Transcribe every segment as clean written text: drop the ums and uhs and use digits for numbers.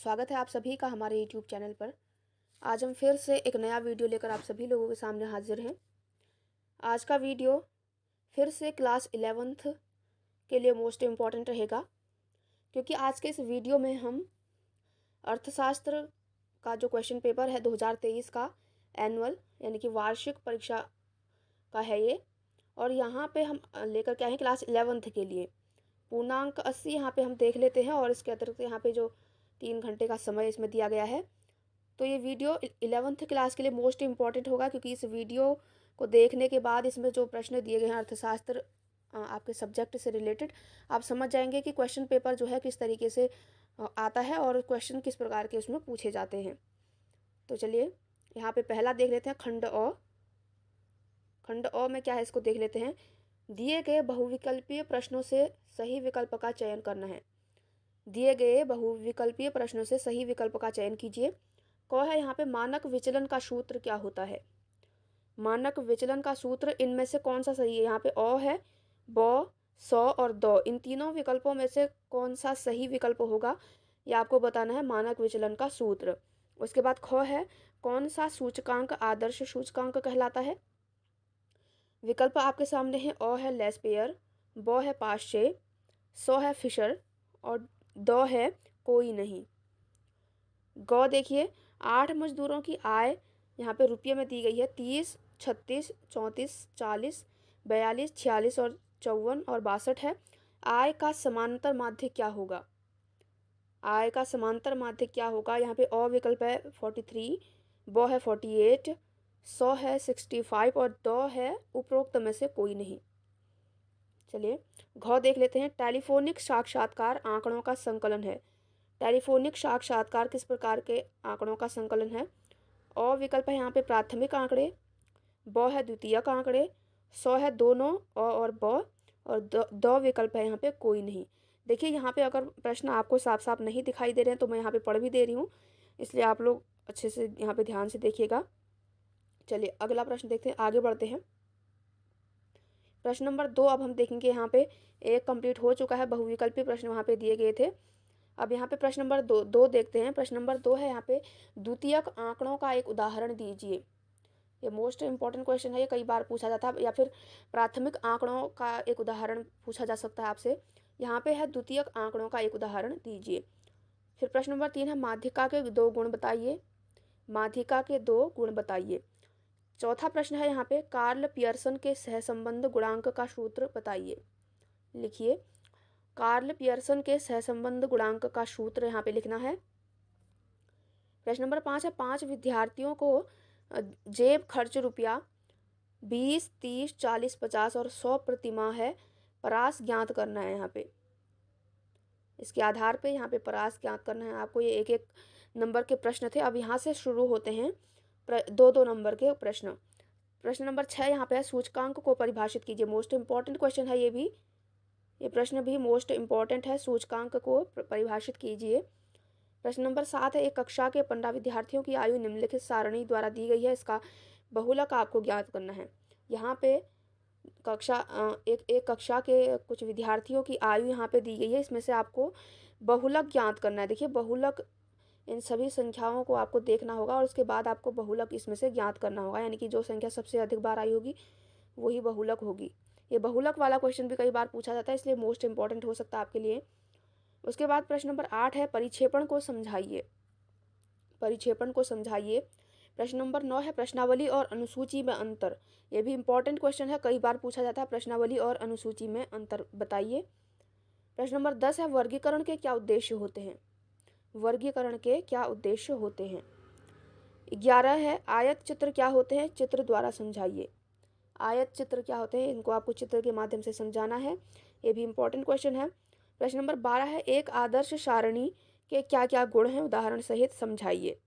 स्वागत है आप सभी का हमारे YouTube चैनल पर। आज हम फिर से एक नया वीडियो लेकर आप सभी लोगों के सामने हाजिर हैं। आज का वीडियो फिर से क्लास 11th के लिए मोस्ट इम्पॉर्टेंट रहेगा, क्योंकि आज के इस वीडियो में हम अर्थशास्त्र का जो क्वेश्चन पेपर है 2023 का एनुअल यानी कि वार्षिक परीक्षा का है ये, और यहाँ पे हम लेकर के आए हैं क्लास 11th के लिए पूर्णांक 80 यहाँ पे हम देख लेते हैं। और इसके अतिरिक्त यहाँ पे जो 3 घंटे का समय इसमें दिया गया है, तो ये वीडियो 11th क्लास के लिए मोस्ट इम्पॉर्टेंट होगा, क्योंकि इस वीडियो को देखने के बाद इसमें जो प्रश्न दिए गए हैं अर्थशास्त्र आपके सब्जेक्ट से रिलेटेड, आप समझ जाएंगे कि क्वेश्चन पेपर जो है किस तरीके से आता है और क्वेश्चन किस प्रकार के उसमें पूछे जाते हैं। तो चलिए यहाँ पे पहला देख लेते हैं खंड अ। खंड अ में क्या है इसको देख लेते हैं। दिए गए बहुविकल्पीय प्रश्नों से सही विकल्प का चयन करना है। दिए गए बहुविकल्पीय प्रश्नों से सही विकल्प का चयन कीजिए। क है यहाँ पे मानक विचलन का सूत्र क्या होता है। मानक विचलन का सूत्र इनमें से कौन सा सही है। यहाँ पे अ है, ब, स और द, इन तीनों विकल्पों में से कौन सा सही विकल्प होगा, ये आपको बताना है मानक विचलन का सूत्र। उसके बाद ख है, कौन सा सूचकांक आदर्श सूचकांक कहलाता है। विकल्प आपके सामने है, अ है लेस्पेयर, ब है पाश्चे, स है फिशर और द है कोई नहीं। ग देखिए, 8 मजदूरों की आय यहाँ पे रुपये में दी गई है 30, 36, 34, 40, 42, 46 और 54 और 62 है। आय का समांतर माध्य क्या होगा। आय का समांतर माध्य क्या होगा। यहाँ पे अ विकल्प है 43, ब है 48, स है 65 और द है उपरोक्त में से कोई नहीं। चलिए घ देख लेते हैं। टेलीफोनिक साक्षात्कार आंकड़ों का संकलन है। टेलीफोनिक साक्षात्कार किस प्रकार के आंकड़ों का संकलन है। अ विकल्प है यहाँ पे प्राथमिक आंकड़े, ब है द्वितीयक आंकड़े, स है दोनों अ और ब और द विकल्प है यहाँ पे कोई नहीं। देखिए यहाँ पे अगर प्रश्न आपको साफ साफ नहीं दिखाई दे रहे हैं तो मैं यहाँ पे पढ़ भी दे रही हूँ, इसलिए आप लोग अच्छे से यहाँ पे ध्यान से देखिएगा। चलिए अगला प्रश्न देखते हैं, आगे बढ़ते हैं। प्रश्न नंबर 2 अब हम देखेंगे। यहाँ पे एक कंप्लीट हो चुका है, बहुविकल्पी प्रश्न वहाँ पे दिए गए थे। अब यहाँ पे प्रश्न नंबर दो देखते हैं। प्रश्न नंबर 2 है यहाँ पे, द्वितीयक आंकड़ों का एक उदाहरण दीजिए। ये मोस्ट इंपॉर्टेंट क्वेश्चन है, ये कई बार पूछा जाता है। या फिर प्राथमिक आंकड़ों का एक उदाहरण पूछा जा सकता है आपसे। यहाँ पे है द्वितीयक आंकड़ों का एक उदाहरण दीजिए। फिर प्रश्न नंबर 3 है, माध्यिका के 2 गुण बताइए। माध्यिका के 2 गुण बताइए। चौथा प्रश्न है यहाँ पे, कार्ल पियर्सन के सहसंबंध गुणांक का सूत्र बताइए। लिखिए, कार्ल पियर्सन के सहसंबंध गुणांक का सूत्र यहाँ पे लिखना है। प्रश्न नंबर 5 है, 5 विद्यार्थियों को जेब खर्च रुपया 20, 30, 40, 50 और 100 प्रतिमाह है परास ज्ञात करना है। यहाँ पे इसके आधार पे यहाँ पे परास ज्ञात करना है आपको। ये एक एक नंबर के प्रश्न थे। अब यहाँ से शुरू होते हैं 2-2 नंबर के प्रश्न। प्रश्न नंबर 6 यहाँ पे है, सूचकांक को परिभाषित कीजिए। मोस्ट इंपॉर्टेंट क्वेश्चन है ये प्रश्न भी मोस्ट इंपॉर्टेंट है। सूचकांक को परिभाषित कीजिए। प्रश्न नंबर 7 है, एक कक्षा के 15 विद्यार्थियों की आयु निम्नलिखित सारणी द्वारा दी गई है, इसका बहुलक आपको ज्ञात करना है। यहाँ पे एक कक्षा के कुछ विद्यार्थियों की आयु यहाँ पे दी गई है, इसमें से आपको बहुलक ज्ञात करना है। देखिए बहुलक, इन सभी संख्याओं को आपको देखना होगा और उसके बाद आपको बहुलक इसमें से ज्ञात करना होगा, यानी कि जो संख्या सबसे अधिक बार आई होगी वही बहुलक होगी। ये बहुलक वाला क्वेश्चन भी कई बार पूछा जाता है, इसलिए मोस्ट इंपॉर्टेंट हो सकता है आपके लिए। उसके बाद प्रश्न नंबर 8 है, परिक्षेपण को समझाइए। परिक्षेपण को समझाइए। प्रश्न नंबर 9 है, प्रश्नावली और अनुसूची में अंतर। ये भी इंपॉर्टेंट क्वेश्चन है, कई बार पूछा जाता है। प्रश्नावली और अनुसूची में अंतर बताइए। प्रश्न नंबर 10 है, वर्गीकरण के क्या उद्देश्य होते हैं। वर्गीकरण के क्या उद्देश्य होते हैं। 11 है, आयत चित्र क्या होते हैं, चित्र द्वारा समझाइए। आयत चित्र क्या होते हैं, इनको आपको चित्र के माध्यम से समझाना है। ये भी इंपॉर्टेंट क्वेश्चन है। प्रश्न नंबर 12 है, एक आदर्श सारणी के क्या क्या गुण हैं, उदाहरण सहित समझाइए।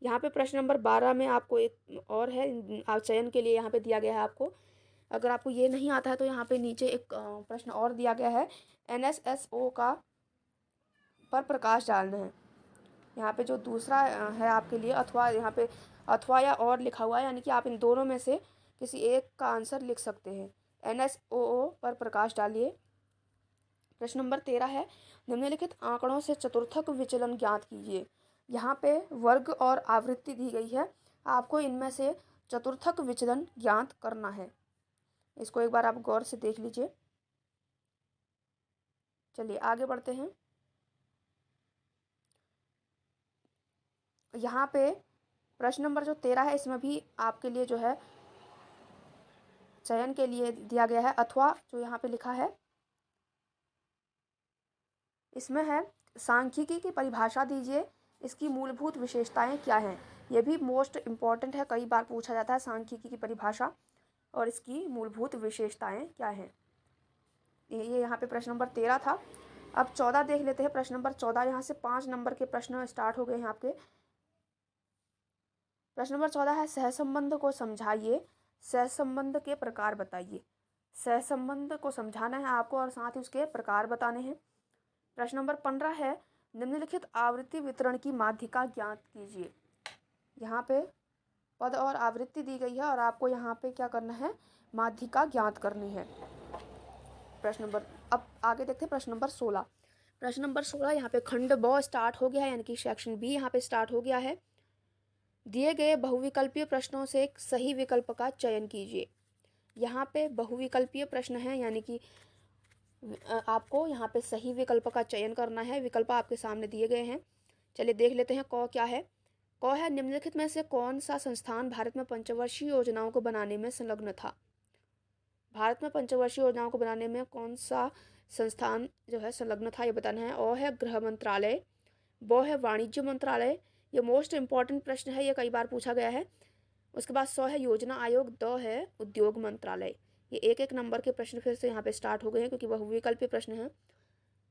यहाँ पे प्रश्न नंबर 12 में आपको एक और है, आप चयन के लिए यहाँ पे दिया गया है आपको। अगर आपको ये नहीं आता है तो यहाँ पे नीचे एक प्रश्न और दिया गया है, NSSO का पर प्रकाश डालना है। यहाँ पे जो दूसरा है आपके लिए, अथवा यहाँ पे अथवा या और लिखा हुआ है, यानी कि आप इन दोनों में से किसी एक का आंसर लिख सकते हैं। NSOO पर प्रकाश डालिए। प्रश्न नंबर 13 है, निम्नलिखित आंकड़ों से चतुर्थक विचलन ज्ञात कीजिए। यहाँ पे वर्ग और आवृत्ति दी गई है, आपको इनमें से चतुर्थक विचलन ज्ञात करना है। इसको एक बार आप गौर से देख लीजिए। चलिए आगे बढ़ते हैं। यहाँ पे प्रश्न नंबर जो 13 है, इसमें भी आपके लिए जो है चयन के लिए दिया गया है, अथवा जो यहाँ पे लिखा है इसमें है सांख्यिकी की परिभाषा दीजिए, इसकी मूलभूत विशेषताएं क्या हैं। ये भी मोस्ट इम्पॉर्टेंट है, कई बार पूछा जाता है सांख्यिकी की परिभाषा और इसकी मूलभूत विशेषताएं क्या हैं। ये यहाँ पे प्रश्न नंबर 13 था। अब 14 देख लेते हैं। प्रश्न नंबर 14, यहाँ से 5 नंबर के प्रश्न स्टार्ट हो गए हैं आपके। प्रश्न नंबर 14 है सहसंबंध को समझाइए, सहसंबंध के प्रकार बताइए। सहसंबंध को समझाना है आपको और साथ ही उसके प्रकार बताने हैं। प्रश्न नंबर 15 है निम्नलिखित आवृत्ति वितरण की माध्यिका ज्ञात कीजिए। यहाँ पे पद और आवृत्ति दी गई है और आपको यहाँ पे क्या करना है, माध्यिका ज्ञात करनी है। प्रश्न नंबर, अब आगे देखते हैं प्रश्न नंबर 16। प्रश्न नंबर 16 यहाँ पे खंड ब स्टार्ट हो गया है, यानी कि सेक्शन बी यहाँ पे स्टार्ट हो गया है। दिए गए बहुविकल्पीय प्रश्नों से एक सही विकल्प का चयन कीजिए। यहाँ पे बहुविकल्पीय प्रश्न है, यानी कि आपको यहाँ पे सही विकल्प का चयन करना है। विकल्प आपके सामने दिए गए हैं। चलिए देख लेते हैं। क क्या है? क है निम्नलिखित में से कौन सा संस्थान भारत में पंचवर्षीय योजनाओं को बनाने में संलग्न था। भारत में पंचवर्षीय योजनाओं को बनाने में कौन सा संस्थान जो है संलग्न था, ये बताना है। अ है गृह मंत्रालय, ब है वाणिज्य मंत्रालय, ये मोस्ट इंपॉर्टेंट प्रश्न है, ये कई बार पूछा गया है। उसके बाद 100 है योजना आयोग, द है उद्योग मंत्रालय। ये एक एक नंबर के प्रश्न फिर से यहाँ पे स्टार्ट हो गए हैं क्योंकि बहुविकल्पीय प्रश्न हैं।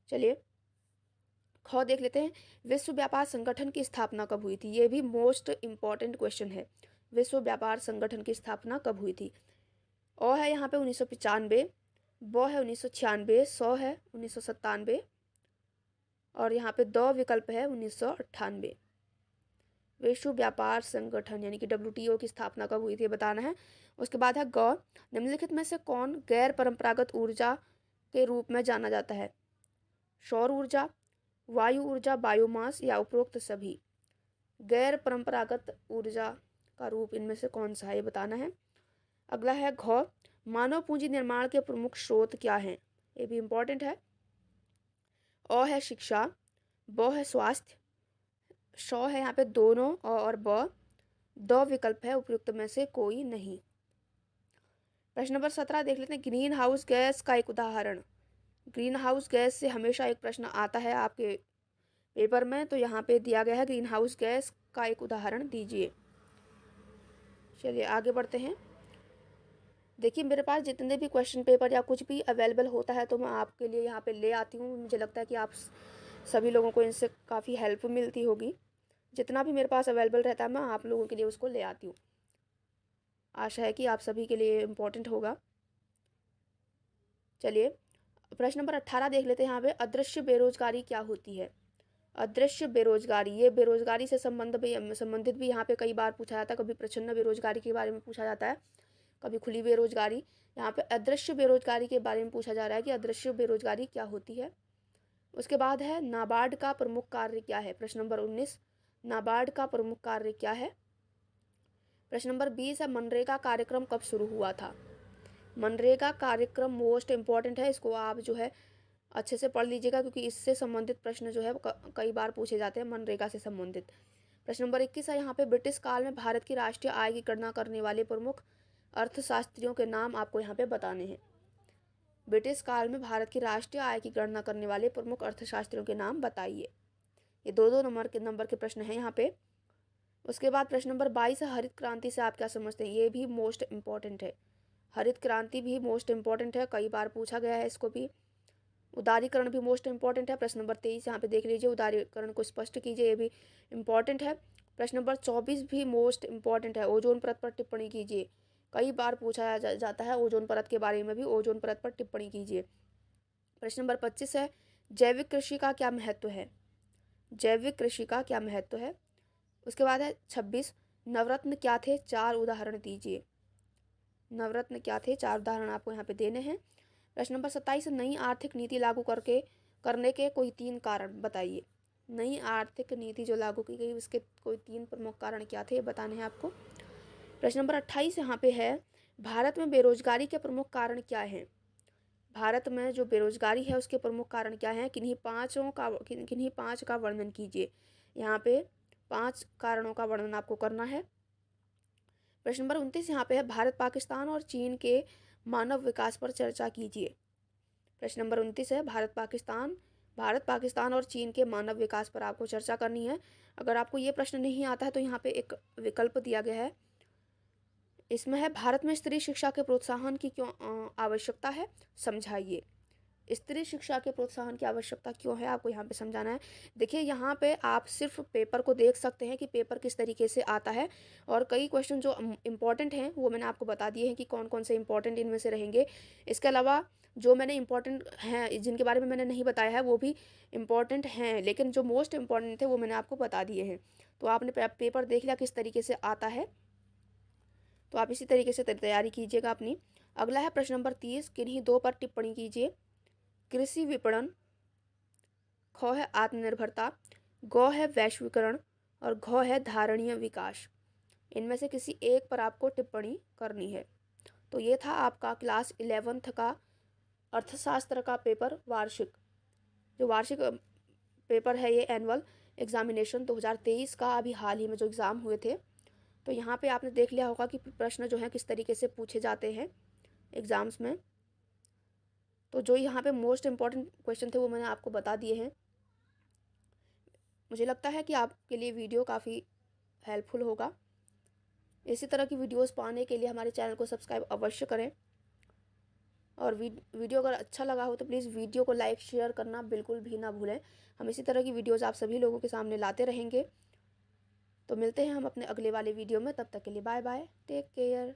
चलिए ख देख लेते हैं। विश्व व्यापार संगठन की स्थापना कब हुई थी? ये भी मोस्ट इंपॉर्टेंट क्वेश्चन है। विश्व व्यापार संगठन की स्थापना कब हुई थी? अ है यहाँ पे 1995, ब है 1996, 100 है 1997 और यहाँ पे द विकल्प है 1998। विश्व व्यापार संगठन यानी कि WTO की स्थापना कब हुई थी बताना है। उसके बाद है ग, निम्नलिखित में से कौन गैर परंपरागत ऊर्जा के रूप में जाना जाता है? सौर ऊर्जा, वायु ऊर्जा, बायोमास या उपरोक्त सभी। गैर परंपरागत ऊर्जा का रूप इनमें से कौन सा है, ये बताना है। अगला है घ, मानव पूंजी निर्माण के प्रमुख स्रोत क्या हैं? ये भी इंपॉर्टेंट है। अ है शिक्षा, ब है स्वास्थ्य, 100 है यहाँ पे दोनों और ब, द विकल्प है उपयुक्त में से कोई नहीं। प्रश्न नंबर 17 देख लेते हैं। ग्रीन हाउस गैस का एक उदाहरण। ग्रीन हाउस गैस से हमेशा एक प्रश्न आता है आपके पेपर में, तो यहाँ पे दिया गया है ग्रीन हाउस गैस का एक उदाहरण दीजिए। चलिए आगे बढ़ते हैं। देखिए मेरे पास जितने भी क्वेश्चन पेपर या कुछ भी अवेलेबल होता है तो मैं आपके लिए यहाँ पे ले आती हूँ। मुझे लगता है कि आप सभी लोगों को इनसे काफ़ी हेल्प मिलती होगी। जितना भी मेरे पास अवेलेबल रहता है मैं आप लोगों के लिए उसको ले आती हूँ। आशा है कि आप सभी के लिए इम्पोर्टेंट होगा। चलिए प्रश्न नंबर 18 देख लेते हैं। यहाँ पे अदृश्य बेरोजगारी क्या होती है? अदृश्य बेरोजगारी, ये बेरोजगारी से संबंधित भी यहाँ पे कई बार पूछा जाता है। कभी प्रच्छन्न बेरोजगारी के बारे में पूछा जाता है, कभी खुली बेरोजगारी। यहाँ पे अदृश्य बेरोजगारी के बारे में पूछा जा रहा है कि अदृश्य बेरोजगारी क्या होती है। उसके बाद है नाबार्ड का प्रमुख कार्य क्या है? प्रश्न नंबर 19, नाबार्ड का प्रमुख कार्य क्या है? प्रश्न नंबर 20 है मनरेगा कार्यक्रम कब शुरू हुआ था? मनरेगा कार्यक्रम मोस्ट इंपॉर्टेंट है, इसको आप जो है अच्छे से पढ़ लीजिएगा क्योंकि इससे संबंधित प्रश्न जो है कई बार पूछे जाते हैं मनरेगा से संबंधित। प्रश्न नंबर 21 है यहाँ पे ब्रिटिश काल में भारत की राष्ट्रीय आय की गणना करने वाले प्रमुख अर्थशास्त्रियों के नाम आपको यहाँ पे बताने हैं। ब्रिटिश काल में भारत की राष्ट्रीय आय की गणना करने वाले प्रमुख अर्थशास्त्रियों के नाम बताइए। ये दो नंबर के प्रश्न हैं यहाँ पे। उसके बाद प्रश्न नंबर 22 है हरित क्रांति से आप क्या समझते हैं? ये भी मोस्ट इंपॉर्टेंट है। हरित क्रांति भी मोस्ट इंपॉर्टेंट है, कई बार पूछा गया है इसको भी। उदारीकरण भी मोस्ट इंपॉर्टेंट है। प्रश्न नंबर 23 यहाँ पे देख लीजिए, उदारीकरण को स्पष्ट कीजिए, ये भी इंपॉर्टेंट है। प्रश्न नंबर 24 भी मोस्ट इंपॉर्टेंट है। ओजोन परत पर टिप्पणी कीजिए, कई बार पूछा जाता है ओजोन परत के बारे में भी। ओजोन परत पर टिप्पणी कीजिए। प्रश्न नंबर 25 है जैविक कृषि का क्या महत्व है? जैविक कृषि का क्या महत्व है? उसके बाद है 26 नवरत्न क्या थे? 4 उदाहरण दीजिए। नवरत्न क्या थे? 4 उदाहरण आपको यहाँ पे देने हैं। प्रश्न नंबर 27 नई आर्थिक नीति लागू करके करने के कोई 3 कारण बताइए। नई आर्थिक नीति जो लागू की गई उसके कोई 3 प्रमुख कारण क्या थे, बताने हैं आपको। प्रश्न नंबर 28 यहाँ पे है, भारत में बेरोजगारी के प्रमुख कारण क्या हैं? भारत में जो बेरोजगारी है उसके प्रमुख कारण क्या हैं? किन्हीं 5 का वर्णन कीजिए। यहाँ पे 5 कारणों का वर्णन आपको करना है। प्रश्न नंबर 29 यहाँ पे है, भारत पाकिस्तान और चीन के मानव विकास पर चर्चा कीजिए। प्रश्न नंबर 29 है, भारत पाकिस्तान और चीन के मानव विकास पर आपको चर्चा करनी है। अगर आपको ये प्रश्न नहीं आता है तो यहाँ पे एक विकल्प दिया गया है, इसमें है, भारत में स्त्री शिक्षा के प्रोत्साहन की क्यों आवश्यकता है, समझाइए। स्त्री शिक्षा के प्रोत्साहन की आवश्यकता क्यों है, आपको यहाँ पे समझाना है। देखिए यहाँ पे आप सिर्फ पेपर को देख सकते हैं कि पेपर किस तरीके से आता है, और कई क्वेश्चन जो इम्पोर्टेंट हैं वो मैंने आपको बता दिए हैं कि कौन कौन से इम्पोर्टेंट इनमें से रहेंगे। इसके अलावा जो मैंने इम्पोर्टेंट हैं जिनके बारे में मैंने नहीं बताया है वो भी इम्पोर्टेंट हैं, लेकिन जो मोस्ट इम्पॉर्टेंट थे वो मैंने आपको बता दिए हैं। तो आपने पेपर देख लिया किस तरीके से आता है, तो आप इसी तरीके से तैयारी कीजिएगा अपनी। अगला है प्रश्न नंबर 30, किन्हीं 2 पर टिप्पणी कीजिए। कृषि विपणन, ख है आत्मनिर्भरता, ग है वैश्वीकरण और घ है धारणीय विकास। इनमें से किसी एक पर आपको टिप्पणी करनी है। तो ये था आपका क्लास 11th का अर्थशास्त्र का पेपर, जो वार्षिक पेपर है, ये एनुअल एग्जामिनेशन 2023 का अभी हाल ही में जो एग्ज़ाम हुए थे। तो यहाँ पे आपने देख लिया होगा कि प्रश्न जो है किस तरीके से पूछे जाते हैं एग्ज़ाम्स में। तो जो यहाँ पे मोस्ट इम्पॉर्टेंट क्वेश्चन थे वो मैंने आपको बता दिए हैं। मुझे लगता है कि आपके लिए वीडियो काफ़ी हेल्पफुल होगा। इसी तरह की वीडियोस पाने के लिए हमारे चैनल को सब्सक्राइब अवश्य करें, और वीडियो अगर अच्छा लगा हो तो प्लीज़ वीडियो को लाइक शेयर करना बिल्कुल भी ना भूलें। हम इसी तरह की वीडियोस आप सभी लोगों के सामने लाते रहेंगे। तो मिलते हैं हम अपने अगले वाले वीडियो में, तब तक के लिए बाय बाय, टेक केयर।